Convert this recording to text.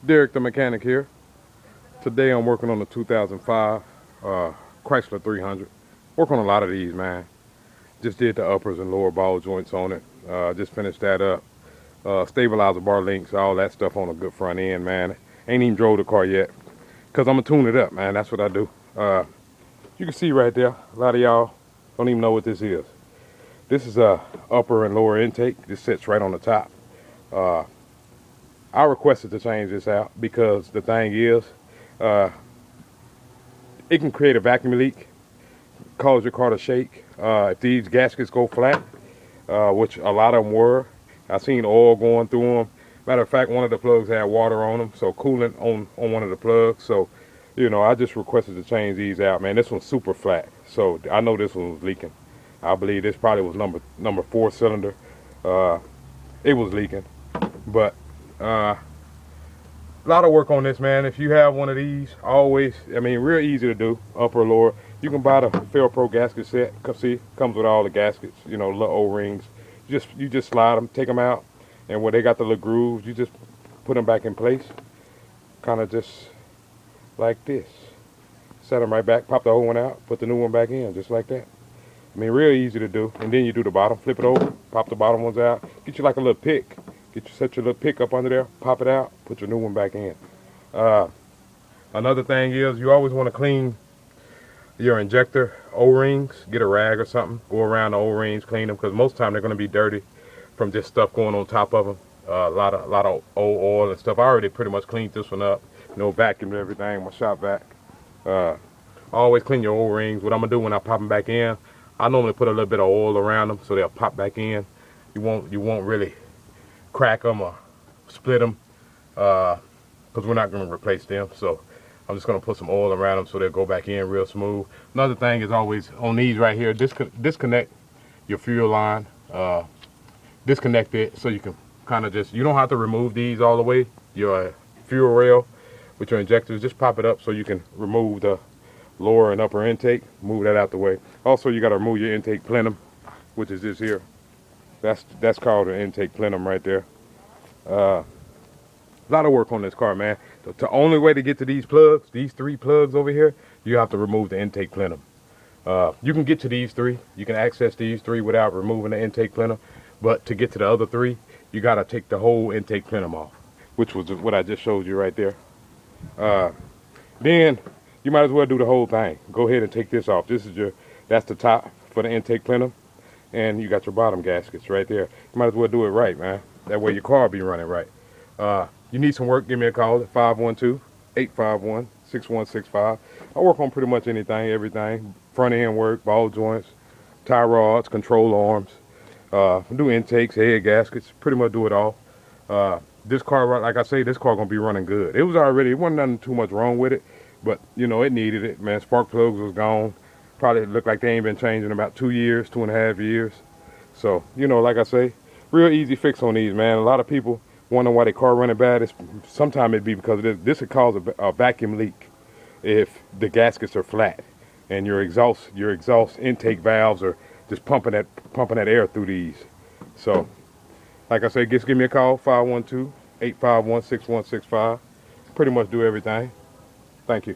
Derek the mechanic here. Today I'm working on the 2005 Chrysler 300. Work on a lot of these, man. Just did the uppers and lower ball joints on it. Just finished that up. Stabilizer bar links, all that stuff on a good front end, man. Ain't even drove the car yet, because I'm going to tune it up, man. That's what I do. You can see right there, a lot of y'all don't even know what this is. This is a upper and lower intake. This sits right on the top. I requested to change this out because the thing is, it can create a vacuum leak, cause your car to shake. If these gaskets go flat, which a lot of them were, I seen oil going through them. Matter of fact, one of the plugs had water on them, so coolant on one of the plugs. So, you know, I just requested to change these out, man. This one's super flat, so I know this one was leaking. I believe this probably was number 4 cylinder. It was leaking, but a lot of work on this, man. If you have one of these, always, I mean, real easy to do, upper or lower. You can buy the Pro gasket set. See, comes with all the gaskets, you know, little O-rings. You just slide them, take them out, and where they got the little grooves, you just put them back in place, kind of just like this. Set them right back, pop the old one out, put the new one back in, just like that. I mean, real easy to do. And then you do the bottom, flip it over, pop the bottom ones out, get you like a little pick. Set your little pick up under there, pop it out, put your new one back in. Another thing is, you always want to clean your injector O-rings. Get a rag or something, go around the O-rings, clean them, because most of the time they're going to be dirty from just stuff going on top of them. A lot of old oil and stuff. I already pretty much cleaned this one up. No vacuum and everything, my shop vac. Always clean your O-rings. What I'm going to do when I pop them back in, I normally put a little bit of oil around them so they'll pop back in. You won't really crack them or split them, because we're not going to replace them. So I'm just going to put some oil around them so they'll go back in real smooth. Another thing is always on these right here, disconnect your fuel line. Disconnect it so you can kind of you don't have to remove these all the way. Your fuel rail with your injectors, just pop it up so you can remove the lower and upper intake. Move that out the way. Also, you got to remove your intake plenum, which is this here. That's called an intake plenum right there. A lot of work on this car, man. The only way to get to these plugs, these 3 plugs over here, you have to remove the intake plenum. You can get to these 3. You can access these 3 without removing the intake plenum. But to get to the other 3, you got to take the whole intake plenum off, which was what I just showed you right there. Then you might as well do the whole thing. Go ahead and take this off. That's the top for the intake plenum. And you got your bottom gaskets right there. You might as well do it right, man. That way your car will be running right. You need some work, give me a call at 512-851-6165. I work on pretty much anything, everything. Front end work, ball joints, tie rods, control arms. Do intakes, head gaskets, pretty much do it all. This car, like I say, this car gonna be running good. It wasn't nothing too much wrong with it, but you know, it needed it, man. Spark plugs was gone. Probably looked like they ain't been changed in about 2 years, 2.5 years. So, you know, like I say, real easy fix on these, man. A lot of people wonder why their car running bad. Sometimes it'd be because this would cause a vacuum leak if the gaskets are flat and your exhaust intake valves are just pumping that air through these. So, like I say, just give me a call, 512-851-6165. Pretty much do everything. Thank you.